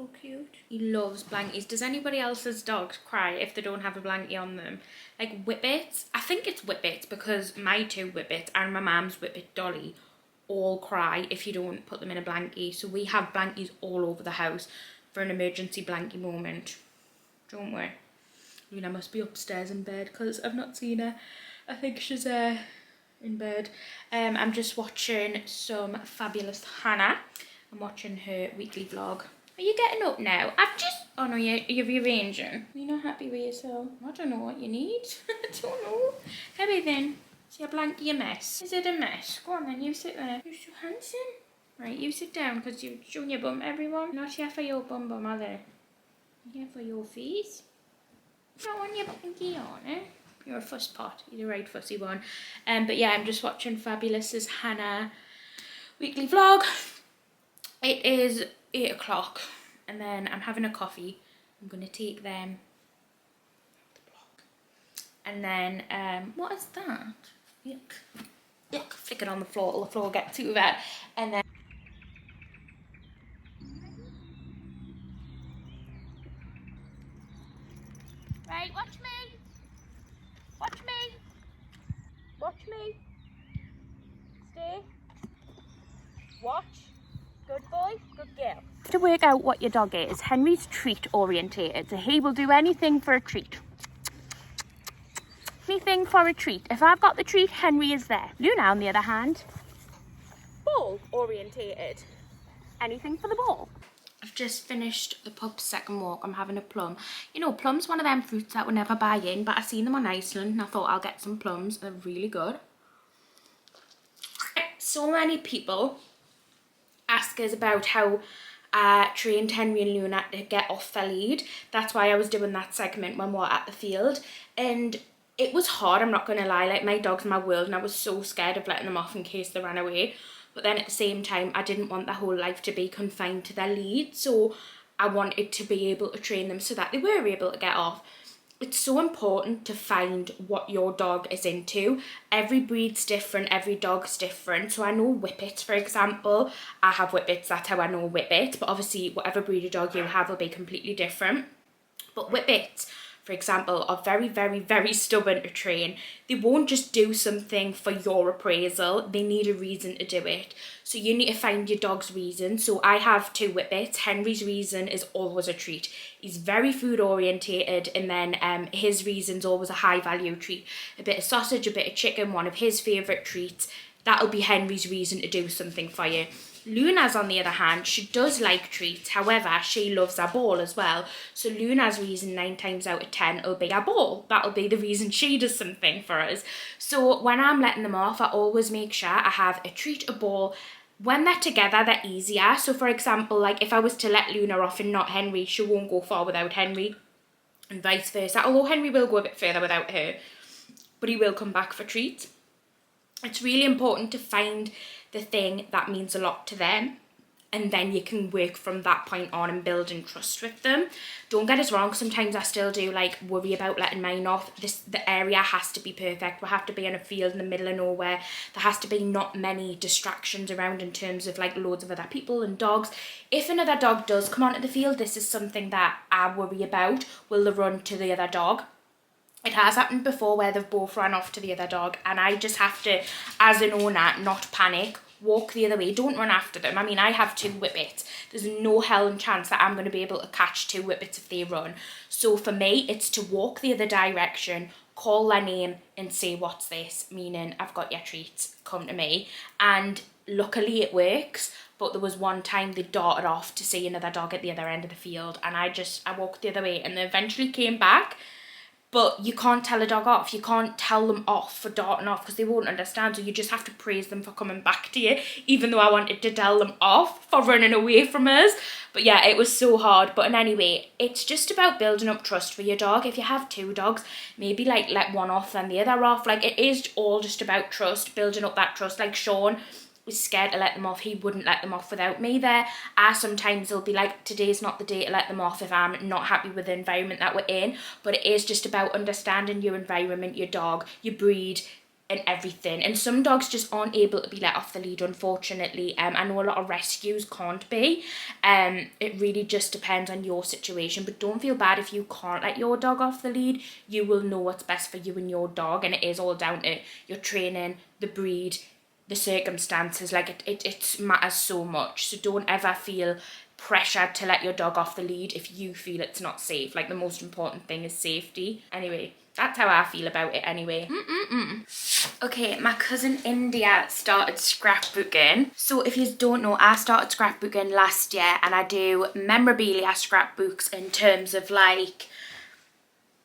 So cute. He loves blankies. Does anybody else's dogs cry if they don't have a blankie on them? Like Whippets, I think it's Whippets because my two Whippets and my mum's Whippet Dolly all cry if you don't put them in a blankie. So we have blankies all over the house for an emergency blankie moment. Don't we? Luna must be upstairs in bed because I've not seen her. I think she's in bed. I'm just watching some fabulous Hannah. I'm watching her weekly vlog. Are you getting up now? Oh no, you're rearranging. You're not happy with yourself? I don't know what you need. I don't know. Come here then. Is your blankie a mess? Is it a mess? Go on then, you sit there. You're so handsome. Right, you sit down because you're showing your bum everyone. Not here for your bum are they? Here for your face. Not want your blankie on, eh? You're a fuss pot. You're the right fussy one. But yeah, I'm just watching Fabulous's Hannah weekly vlog. It is 8 o'clock and then I'm having a coffee. I'm going to take them the block. And then, what is that? Yuck. Yuck. Flick it on the floor till the floor gets too wet. And then... Right, watch me. Watch me. Watch me. Stay. Watch. Good boy, good girl. To work out what your dog is, Henry's treat orientated, so he will do anything for a treat. Anything for a treat. If I've got the treat, Henry is there. Luna, on the other hand, ball orientated. Anything for the ball. I've just finished the pub's second walk. I'm having a plum. You know, plum's one of them fruits that we never buy in, but I seen them on Iceland and I thought I'll get some plums. They're really good. So many people ask us about how I trained Henry and Luna to get off their lead. That's why I was doing that segment when we were at the field. And it was hard, I'm not going to lie. Like, my dog's my world and I was so scared of letting them off in case they ran away. But then at the same time, I didn't want their whole life to be confined to their lead. So I wanted to be able to train them so that they were able to get off. It's so important to find what your dog is into. Every breed's different, every dog's different. So I know Whippets, for example. I have Whippets, that's how I know Whippets. But obviously, whatever breed of dog you have will be completely different. But Whippets, for example, are very, very, very stubborn to train. They won't just do something for your appraisal. They need a reason to do it. So you need to find your dog's reason. So I have two Whippets. Henry's reason is always a treat. He's very food orientated, and then his reason's always a high value treat. A bit of sausage, a bit of chicken, one of his favourite treats. That'll be Henry's reason to do something for you. Luna's, on the other hand, she does like treats. However, she loves a ball as well. So Luna's reason 9 times out of 10 will be a ball. That'll be the reason she does something for us. So when I'm letting them off, I always make sure I have a treat, a ball. When they're together, they're easier. So for example, like if I was to let Luna off and not Henry, she won't go far without Henry, and vice versa. Although Henry will go a bit further without her, but he will come back for treats. It's really important to find the thing that means a lot to them, and then you can work from that point on and building trust with them. Don't get us wrong, sometimes I still do like worry about letting mine off. The area has to be perfect. We have to be in a field in the middle of nowhere. There has to be not many distractions around in terms of like loads of other people and dogs. If another dog does come onto the field, this is something that I worry about. Will they run to the other dog? It has happened before where they've both run off to the other dog, and I just have to, as an owner, not panic, walk the other way. Don't run after them. I mean, I have two Whippets. There's no hell and chance that I'm going to be able to catch two Whippets if they run. So for me, it's to walk the other direction, call their name and say, what's this? Meaning, I've got your treats, come to me. And luckily it works. But there was one time they darted off to see another dog at the other end of the field, and I walked the other way, and they eventually came back. But you can't tell a dog off. You can't tell them off for darting off because they won't understand. So you just have to praise them for coming back to you, even though I wanted to tell them off for running away from us. But yeah, it was so hard. But anyway, it's just about building up trust for your dog. If you have two dogs, maybe like let one off then the other off. Like, it is all just about trust, building up that trust. Like Sean was scared to let them off. He wouldn't let them off without me there. I sometimes will be like, today's not the day to let them off if I'm not happy with the environment that we're in. But it is just about understanding your environment, your dog, your breed, and everything. And some dogs just aren't able to be let off the lead, unfortunately. I know a lot of rescues can't be. It really just depends on your situation, but don't feel bad if you can't let your dog off the lead. You will know what's best for you and your dog, and it is all down to your training, the breed, the circumstances. Like it matters so much. So don't ever feel pressured to let your dog off the lead if you feel it's not safe. Like, the most important thing is safety. Anyway, that's how I feel about it anyway. Okay, my cousin India started scrapbooking. So if you don't know, I started scrapbooking last year, and I do memorabilia scrapbooks in terms of like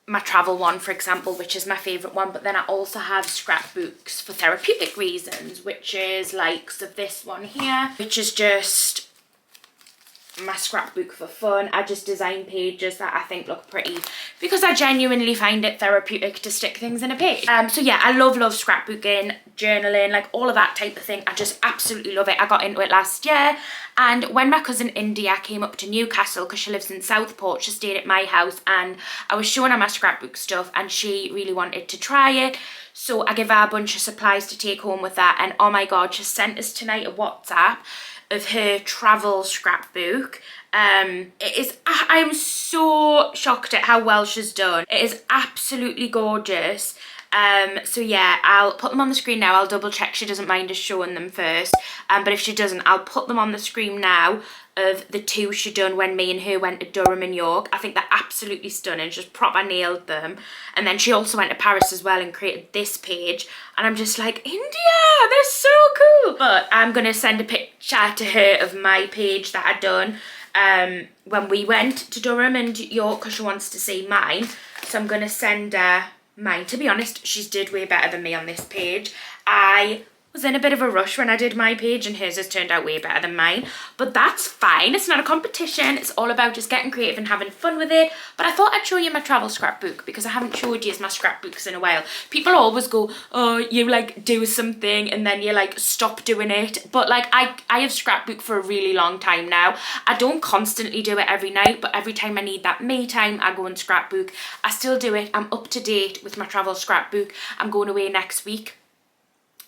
my travel one, for example, which is my favourite one, but then I also have scrapbooks for therapeutic reasons, which is likes of this one here, which is just my scrapbook for fun. I just design pages that I think look pretty because I genuinely find it therapeutic to stick things in a page. So yeah, I love scrapbooking, journaling, like all of that type of thing. I just absolutely love it. I got into it last year, and when my cousin India came up to Newcastle, because she lives in Southport, she stayed at my house, and I was showing her my scrapbook stuff, and she really wanted to try it. So I gave her a bunch of supplies to take home with her, and oh my god, she sent us tonight a WhatsApp of her travel scrapbook. It is, I'm so shocked at how well she's done. It is absolutely gorgeous. So yeah, I'll put them on the screen now. I'll double check she doesn't mind us showing them first. But if she doesn't, I'll put them on the screen now of the two she done when me and her went to Durham and York. I think they're absolutely stunning. She just proper nailed them. And then she also went to Paris as well and created this page. And I'm just like, India, they're so cool. But I'm going to send a picture to her of my page that I done when we went to Durham and York, because she wants to see mine. So I'm going to send her mine. To be honest, she's did way better than me on this page. I was in a bit of a rush when I did my page, and hers has turned out way better than mine, but that's fine. It's not a competition. It's all about just getting creative and having fun with it. But I thought I'd show you my travel scrapbook because I haven't showed you my scrapbooks in a while. People always go, oh, you like do something and then you like stop doing it, but like I have scrapbook for a really long time now. I don't constantly do it every night, but every time I need that me time, I go and scrapbook. I still do it. I'm up to date with my travel scrapbook. I'm going away next week.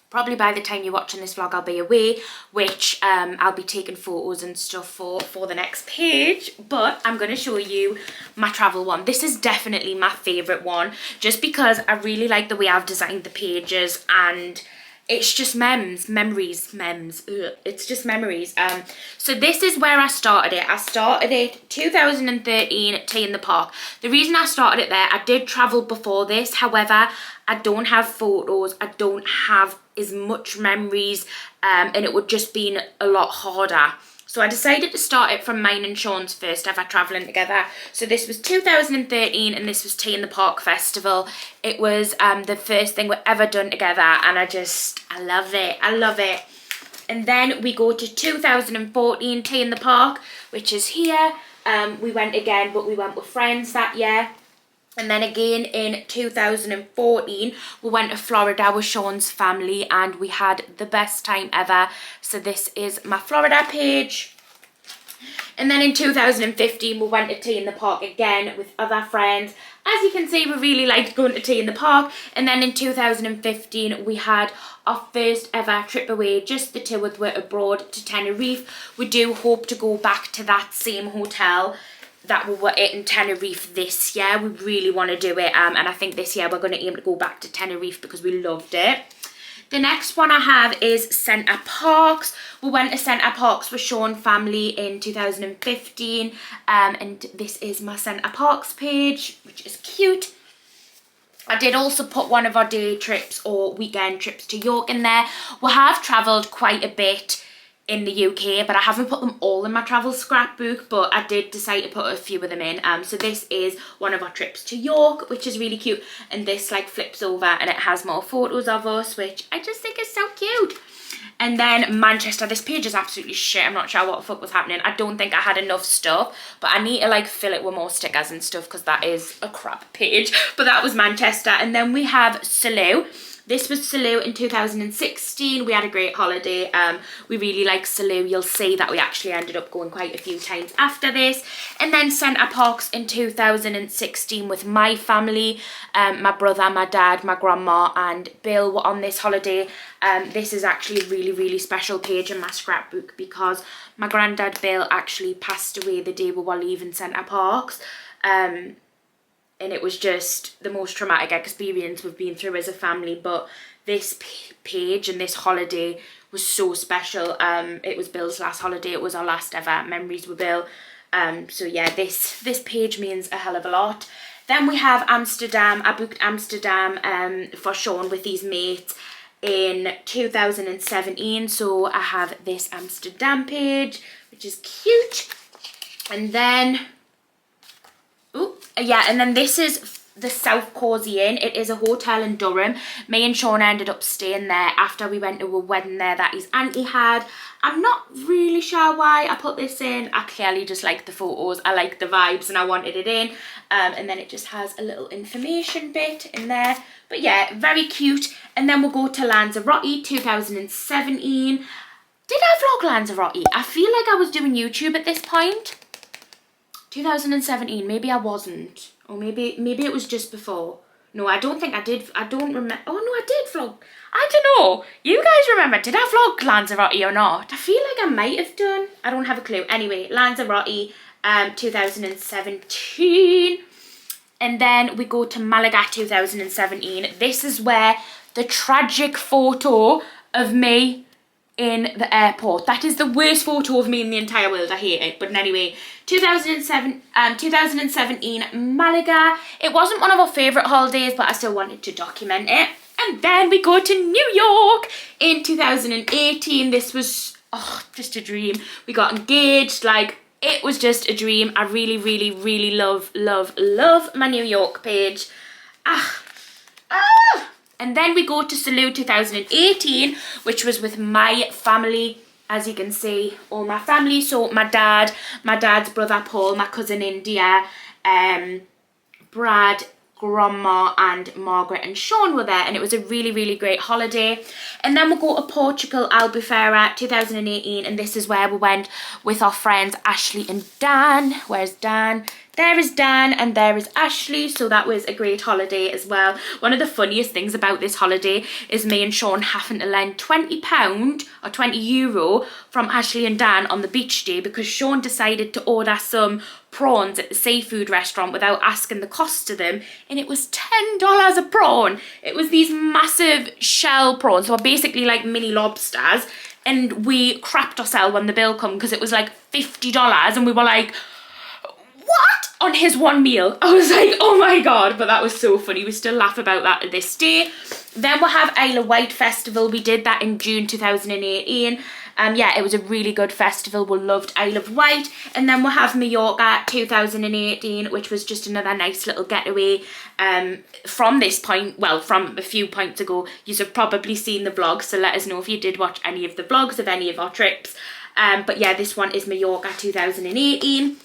Probably by the time you're watching this vlog, I'll be away, which I'll be taking photos and stuff for the next page. But I'm going to show you my travel one. This is definitely my favourite one, just because I really like the way I've designed the pages, and it's just memories. It's just memories. So this is where I started it. I started it 2013 Tea in the Park. The reason I started it there, I did travel before this. However, I don't have photos. I don't have as much memories, and it would just been a lot harder. So I decided to start it from mine and Sean's first ever travelling together. So this was 2013, and this was Tea in the Park Festival. It was the first thing we've ever done together, and I love it. I love it. And then we go to 2014 Tea in the Park, which is here. We went again, but we went with friends that year. And then again in 2014, we went to Florida with Sean's family, and we had the best time ever. So this is my Florida page. And then in 2015, we went to Tea in the Park again with other friends. As you can see, we really liked going to Tea in the Park. And then in 2015, we had our first ever trip away, just the two of us abroad to Tenerife. We do hope to go back to that same hotel that we were at in Tenerife this year. We really want to do it, and I think this year we're going to aim to go back to Tenerife because we loved it. The next one I have is Centre Parks. We went to Centre Parks with Sean family in 2015, and this is my Centre Parks page, which is cute. I did also put one of our day trips or weekend trips to York in there. We have travelled quite a bit in the UK, but I haven't put them all in my travel scrapbook, but I did decide to put a few of them in. So this is one of our trips to York, which is really cute, and this like flips over and it has more photos of us, which I just think is so cute. And then Manchester, this page is absolutely shit. I'm not sure what the fuck was happening. I don't think I had enough stuff, but I need to like fill it with more stickers and stuff because that is a crap page. But that was Manchester. And then we have Salou. This was Salou in 2016. We had a great holiday. We really like Salou. You'll see that we actually ended up going quite a few times after this. And then Centre Parks in 2016 with my family. My brother, my dad, my grandma and Bill were on this holiday. This is actually a really, really special page in my scrapbook because my granddad Bill actually passed away the day we were leaving Centre Parks. And it was just the most traumatic experience we've been through as a family, but this page and this holiday was so special. It was Bill's last holiday. It was our last ever memories with Bill. So yeah, this page means a hell of a lot. Then we have Amsterdam. I booked Amsterdam for Sean with his mates in 2017. So I have this Amsterdam page, which is cute. And then, and then this is the South Cozy Inn. It is a hotel in Durham. Me and Sean ended up staying there after we went to a wedding there that his auntie had. I'm not really sure why I put this in. I clearly just like the photos. I like the vibes and I wanted it in. And then it just has a little information bit in there. But yeah, very cute. And then we'll go to Lanzarote 2017. Did I vlog Lanzarote? I feel like I was doing YouTube at this point. 2017, maybe I wasn't. Or maybe it was just before. No, I don't think I did. I don't remember. Oh no, I did vlog. I don't know. You guys remember, did I vlog Lanzarote or not? I feel like I might have done. I don't have a clue. Anyway, Lanzarote 2017. And then we go to Malaga 2017. This is where the tragic photo of me in the airport. That is the worst photo of me in the entire world. I hate it. But anyway, 2017 Malaga. It wasn't one of our favourite holidays, but I still wanted to document it. And then we go to New York in 2018. This was just a dream. We got engaged. Like, it was just a dream. I really, really, really love my New York page. And then we go to Salou 2018, which was with my family. As you can see, all my family. So my dad's brother Paul, my cousin India, Brad, Grandma and Margaret and Sean were there, and it was a really, really great holiday. And then we'll go to Portugal, Albufeira 2018, and this is where we went with our friends Ashley and Dan. Where's Dan? There is Dan and there is Ashley, so that was a great holiday as well. One of the funniest things about this holiday is me and Sean having to lend £20 or €20 from Ashley and Dan on the beach day because Sean decided to order some prawns at the seafood restaurant without asking the cost to them, and it was $10 a prawn. It was these massive shell prawns, so basically like mini lobsters, and we crapped ourselves when the bill come because it was like $50, and we were like, what? On his one meal. I was like, oh my god, but that was so funny. We still laugh about that to this day. Then we'll have Isle of Wight Festival. We did that in June 2018. Yeah, it was a really good festival. We loved Isle of Wight. And then we'll have Mallorca 2018, which was just another nice little getaway. From this point, well, from a few points ago, you've probably seen the vlog, so let us know if you did watch any of the vlogs of any of our trips. But yeah, this one is Mallorca 2018.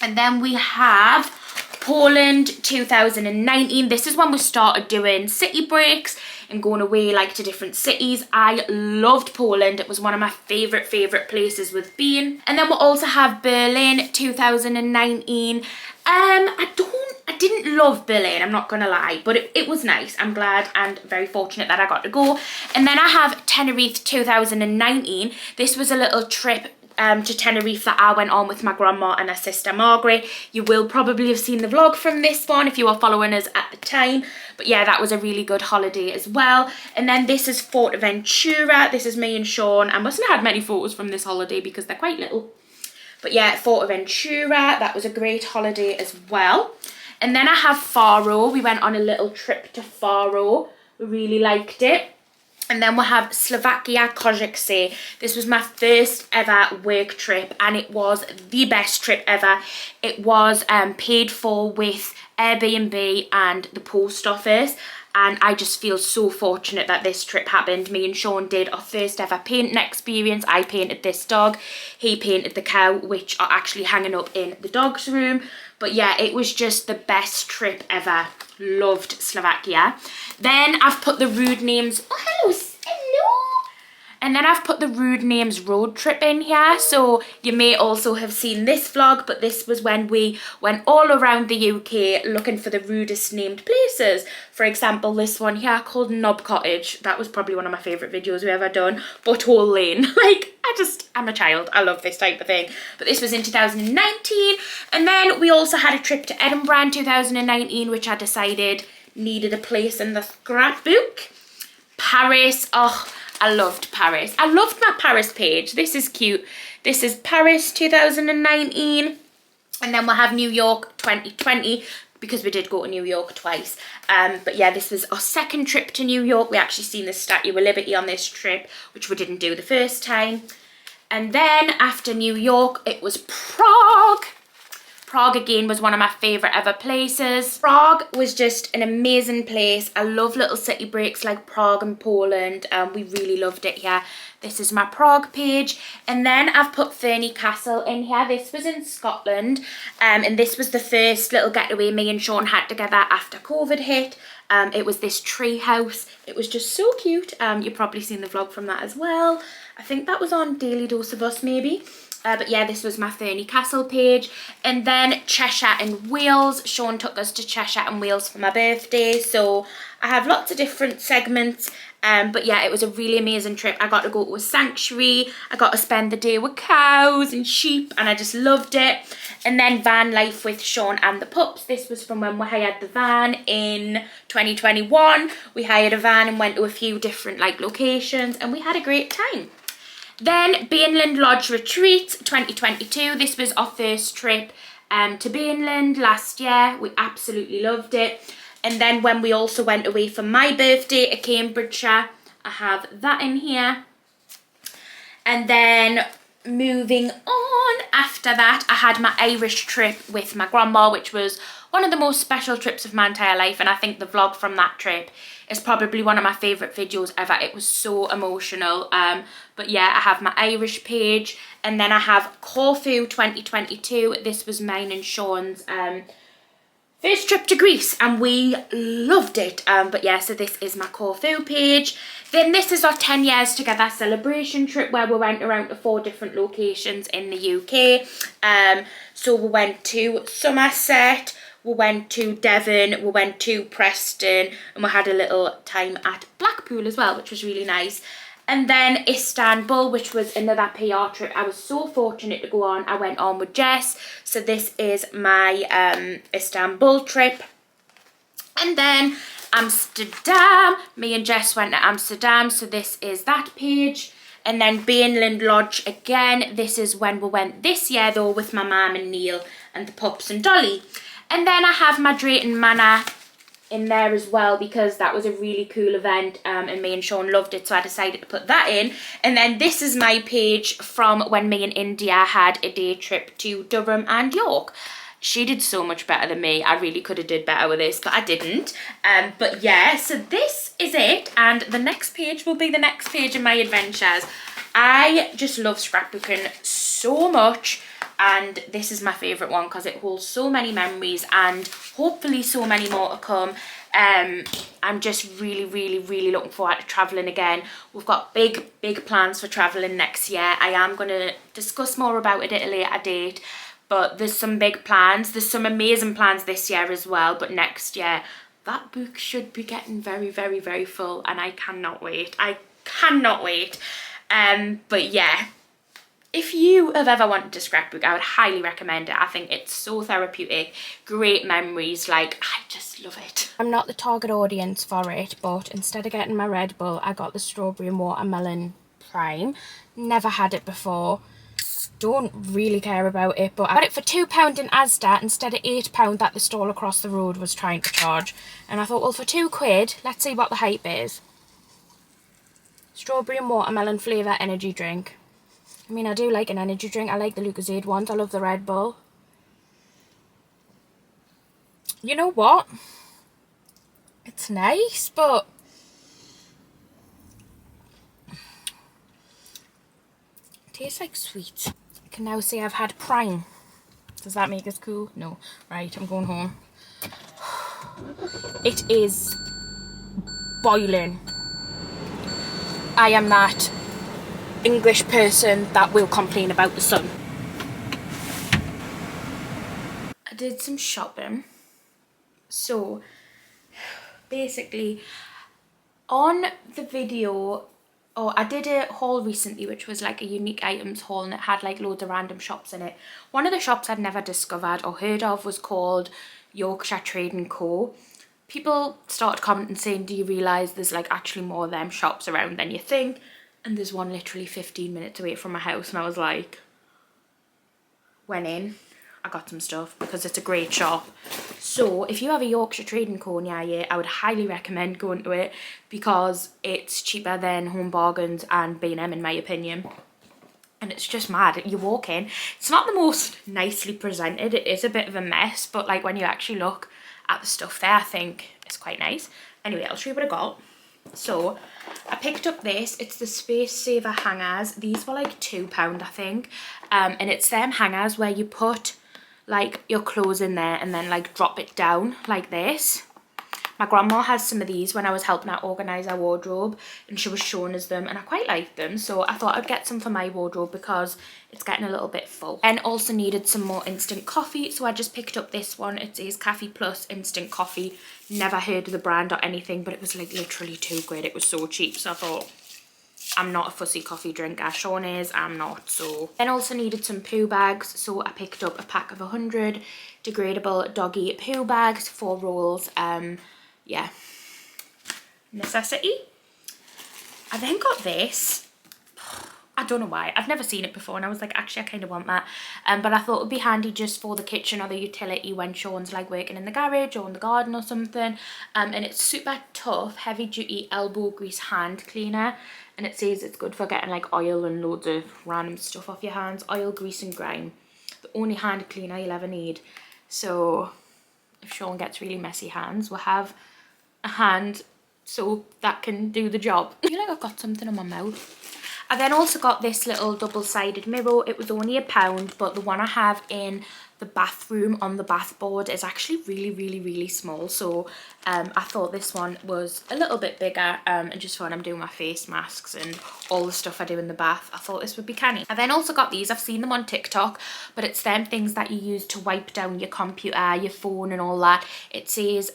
And then we have Poland 2019. This is when we started doing city breaks and going away like to different cities. I loved Poland. It was one of my favourite places with being. And then we'll also have Berlin 2019. I didn't love Berlin, I'm not gonna lie, but it was nice. I'm glad and very fortunate that I got to go. And then I have Tenerife 2019. This was a little trip to Tenerife that I went on with my grandma and her sister Margaret. You will probably have seen the vlog from this one if you were following us at the time, but yeah, that was a really good holiday as well. And then this is Fuerteventura. This is me and Sean. I mustn't have had many photos from this holiday because they're quite little, but yeah, Fuerteventura, that was a great holiday as well. And then I have Faro. We went on a little trip to Faro. We really liked it. And then we'll have Slovakia, Košice. This was my first ever work trip and it was the best trip ever. It was paid for with Airbnb and the post office, and I just feel so fortunate that this trip happened. Me and Sean did our first ever painting experience. I painted this dog, he painted the cow, which are actually hanging up in the dog's room. But yeah, it was just the best trip ever. Loved Slovakia. Then I've put the Rude Names, oh hello, hello. And then I've put the Rude Names road trip in here. So you may also have seen this vlog, but this was when we went all around the UK looking for the rudest named places. For example, this one here called Knob Cottage. That was probably one of my favourite videos we've ever done. Butthole Lane. Like, I'm a child. I love this type of thing. But this was in 2019. And then we also had a trip to Edinburgh in 2019, which I decided needed a place in the scrapbook. Paris. Oh, I loved Paris. I loved my Paris page. This is cute. This is Paris 2019. And then we'll have New York 2020 because we did go to New York twice. But yeah, this was our second trip to New York. We actually seen the Statue of Liberty on this trip, which we didn't do the first time. And then after New York, it was Prague. Prague again was one of my favourite ever places. Prague was just an amazing place. I love little city breaks like Prague and Poland. We really loved it here. This is my Prague page. And then I've put Fernie Castle in here. This was in Scotland. And this was the first little getaway me and Sean had together after COVID hit. It was this tree house. It was just so cute. You've probably seen the vlog from that as well. I think that was on Daily Dose of Us maybe. But yeah, this was my Fernie Castle page. And then Cheshire and Wales. Sean took us to Cheshire and Wales for my birthday. So I have lots of different segments. But yeah, it was a really amazing trip. I got to go to a sanctuary. I got to spend the day with cows and sheep. And I just loved it. And then van life with Sean and the pups. This was from when we hired the van in 2021. We hired a van and went to a few different locations. And we had a great time. Then Bainland Lodge Retreat 2022. This was our first trip to Bainland last year. We absolutely loved it. And then when we also went away for my birthday to Cambridgeshire, I have that in here. And then moving on after that, I had my Irish trip with my grandma, which was one of the most special trips of my entire life. And I think the vlog from that trip is probably one of my favourite videos ever. It was so emotional. But yeah, I have my Irish page. And then I have Corfu 2022. This was mine and Sean's first trip to Greece. And we loved it. But yeah, so this is my Corfu page. Then this is our 10 years together celebration trip where we went around to 4 different locations in the UK. So we went to Somerset, we went to Devon, we went to Preston, and we had a little time at Blackpool as well, which was really nice. And then Istanbul, which was another PR trip. I was so fortunate to go on. I went on with Jess. So this is my Istanbul trip. And then Amsterdam. Me and Jess went to Amsterdam. So this is that page. And then Bainland Lodge again. This is when we went this year though with my mum and Neil and the pups and Dolly. And then I have my Drayton Manor in there as well because that was a really cool event and me and Sean loved it, so I decided to put that in. And then this is my page from when me and India had a day trip to Durham and York. She did so much better than me. I really could have did better with this, but I didn't. But yeah, so this is it, and the next page will be the next page in my adventures. I just love scrapbooking so much. And this is my favourite one because it holds so many memories and hopefully so many more to come. I'm just really looking forward to travelling again. We've got big plans for travelling next year. I am going to discuss more about it at a later date. But there's some big plans. There's some amazing plans this year as well. But next year, that book should be getting very full. And I cannot wait. I cannot wait. But yeah. If you have ever wanted to scrapbook, I would highly recommend it. I think it's so therapeutic, great memories, I just love it. I'm not the target audience for it, but instead of getting my Red Bull, I got the strawberry and watermelon prime. Never had it before. Don't really care about it, but I got it for £2 in Asda instead of £8 that the stall across the road was trying to charge. And I thought, well, for £2, let's see what the hype is. Strawberry and watermelon flavour energy drink. I mean, I do like an energy drink. I like the Lucozade ones. I love the Red Bull. You know what? It's nice, but it tastes like sweet. I can now say I've had prime. Does that make us cool? No. Right, I'm going home. It is boiling. I am that English person that will complain about the sun. I did some shopping. So basically on the video, I did a haul recently which was like a unique items haul, and it had like loads of random shops in it. One of the shops I'd never discovered or heard of was called Yorkshire Trade & Co. People started commenting saying, do you realise there's like actually more of them shops around than you think? And there's one literally 15 minutes away from my house, and I was like, went in, I got some stuff because it's a great shop. So if you have a Yorkshire Trade & Co near you, I would highly recommend going to it because it's cheaper than Home Bargains and B&M in my opinion. And it's just mad. You walk in, it's not the most nicely presented, it is a bit of a mess, but like when you actually look at the stuff there, I think it's quite nice. Anyway, I'll show you what I got. So I picked up this, it's the Space Saver hangers. These were like £2 I think, and it's them hangers where you put like your clothes in there and then like drop it down like this. My grandma has some of these when I was helping her organise her wardrobe, and she was showing us them and I quite liked them, so I thought I'd get some for my wardrobe because it's getting a little bit full. And also needed some more instant coffee, so I just picked up this one. It says Cafe Plus instant coffee. Never heard of the brand or anything, but it was like literally £2. It was so cheap, so I thought, I'm not a fussy coffee drinker. Sean is, I'm not. So then also needed some poo bags, so I picked up a pack of 100 degradable doggy poo bags, 4 rolls. Yeah, necessity. I then got this. I don't know why, I've never seen it before, and I was like, actually I kind of want that, but I thought it would be handy just for the kitchen or the utility when Sean's like working in the garage or in the garden or something. And it's super tough, heavy duty elbow grease hand cleaner, and it says it's good for getting like oil and loads of random stuff off your hands, oil, grease and grime. The only hand cleaner you'll ever need. So if Sean gets really messy hands, we'll have a hand soap that can do the job. I feel like I've got something in my mouth. I then also got this little double-sided mirror. It was only £1, but the one I have in the bathroom on the bathboard is actually really small, so I thought this one was a little bit bigger, and just for when I'm doing my face masks and all the stuff I do in the bath, I thought this would be canny. I then also got these. I've seen them on TikTok, but it's them things that you use to wipe down your computer, your phone and all that. It says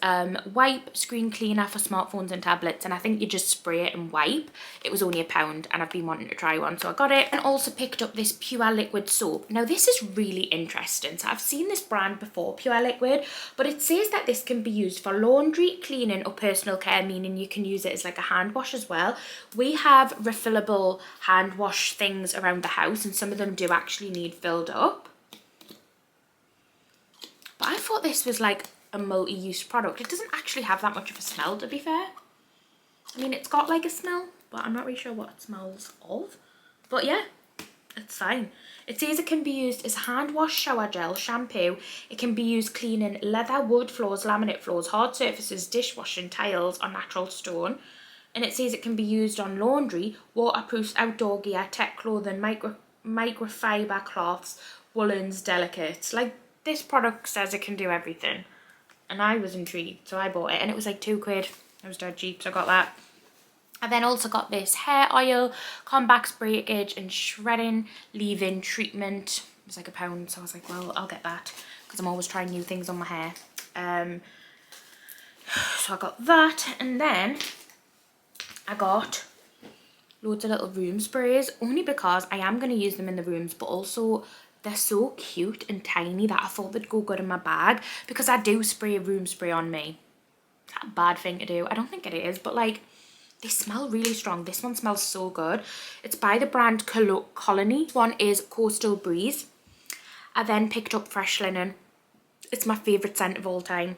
wipe screen cleaner for smartphones and tablets, and I think you just spray it and wipe. It was only £1 and I've been wanting to try one, so I got it. And also picked up this Pure Liquid soap. Now this is really interesting. So I've seen this brand before, Pure Liquid, but it says that this can be used for laundry, cleaning or personal care, meaning you can use it as like a hand wash as well. We have refillable hand wash things around the house, and some of them do actually need filled up. But I thought this was like a multi-use product. It doesn't actually have that much of a smell, to be fair. I mean, it's got like a smell, but I'm not really sure what it smells of. But yeah, it's fine. It says it can be used as hand wash, shower gel, shampoo. It can be used cleaning leather, wood floors, laminate floors, hard surfaces, dishwashing, tiles or natural stone. And it says it can be used on laundry, waterproof outdoor gear, tech clothing, microfiber cloths, woolens, delicates. Like, this product says it can do everything. And I was intrigued, so I bought it. And it was like £2. It was dead cheap, so I got that. I then also got this hair oil, compact breakage and shredding leave-in treatment. It was like £1, so I was like, well, I'll get that because I'm always trying new things on my hair. So I got that, and then I got loads of little room sprays, only because I am going to use them in the rooms, but also they're so cute and tiny that I thought they'd go good in my bag, because I do spray room spray on me. Is that a bad thing to do? I don't think it is, but like, they smell really strong. This one smells so good. It's by the brand Colony. This one is Coastal Breeze. I then picked up Fresh Linen. It's my favourite scent of all time.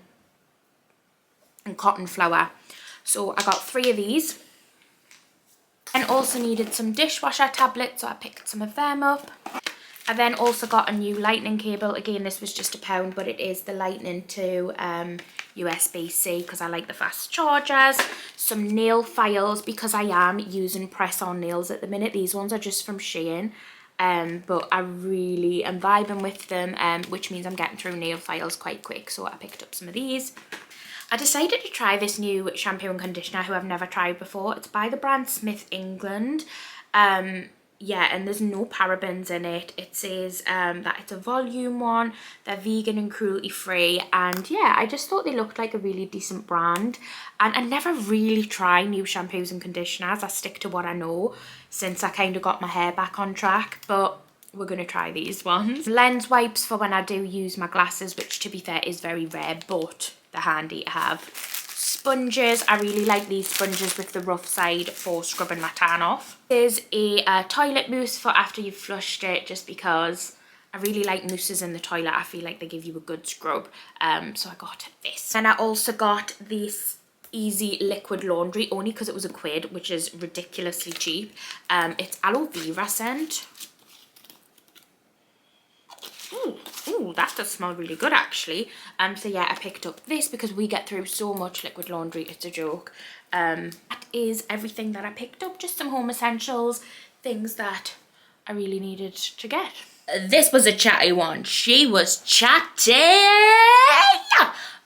And Cotton Flower. So I got 3 of these. And also needed some dishwasher tablets, so I picked some of them up. I then also got a new lightning cable. Again, this was just £1, but it is the lightning to USB-C because I like the fast chargers. Some nail files because I am using press-on nails at the minute. These ones are just from Shein. but I really am vibing with them, which means I'm getting through nail files quite quick, so I picked up some of these. I decided to try this new shampoo and conditioner who I've never tried before. It's by the brand Smith England. Yeah, and there's no parabens in it. It says that it's a volume one, they're vegan and cruelty free, and yeah, I just thought they looked like a really decent brand. And I never really try new shampoos and conditioners. I stick to what I know since I kind of got my hair back on track, but we're gonna try these ones. Lens wipes for when I do use my glasses, which to be fair is very rare, but they're handy to have. Sponges, I really like these sponges with the rough side for scrubbing my tan off. There's a toilet mousse for after you've flushed it, just because I really like mousses in the toilet. I feel like they give you a good scrub, so I got this. And I also got this easy liquid laundry, only because it was £1, which is ridiculously cheap. It's aloe vera scent. Ooh, that does smell really good actually. So yeah, I picked up this because we get through so much liquid laundry, it's a joke. That is everything that I picked up, just some home essentials, things that I really needed to get. This was a chatty one. She was chatty.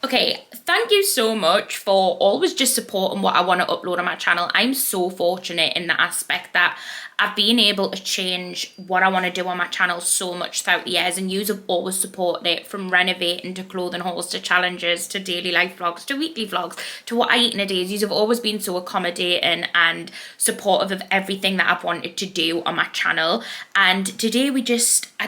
Okay, thank you so much for always just supporting what I want to upload on my channel. I'm so fortunate in the aspect that I've been able to change what I want to do on my channel so much throughout the years, and yous have always supported it, from renovating to clothing hauls to challenges to daily life vlogs to weekly vlogs to what I eat in a day. Yous have always been so accommodating and supportive of everything that I've wanted to do on my channel. And today I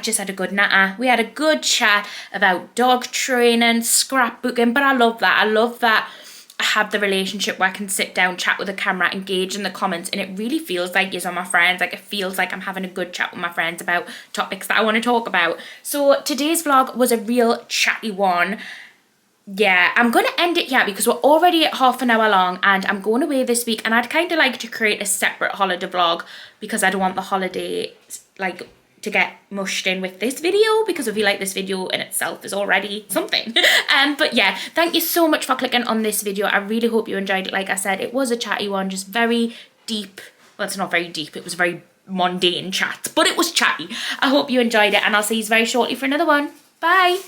just had a good natter. We had a good chat about dog training, scrapbooking, but I love that. I love that I have the relationship where I can sit down, chat with the camera, engage in the comments, and it really feels like you're my friends. Like, it feels like I'm having a good chat with my friends about topics that I want to talk about. So today's vlog was a real chatty one. Yeah, I'm going to end it here because we're already at half an hour long and I'm going away this week, and I'd kind of like to create a separate holiday vlog because I don't want the holiday, like, to get mushed in with this video, because I feel like this video in itself is already something. But yeah, thank you so much for clicking on this video. I really hope you enjoyed it. Like I said, it was a chatty one, just very deep. Well, it's not very deep, it was very mundane chat, but it was chatty. I hope you enjoyed it, and I'll see you very shortly for another one. Bye.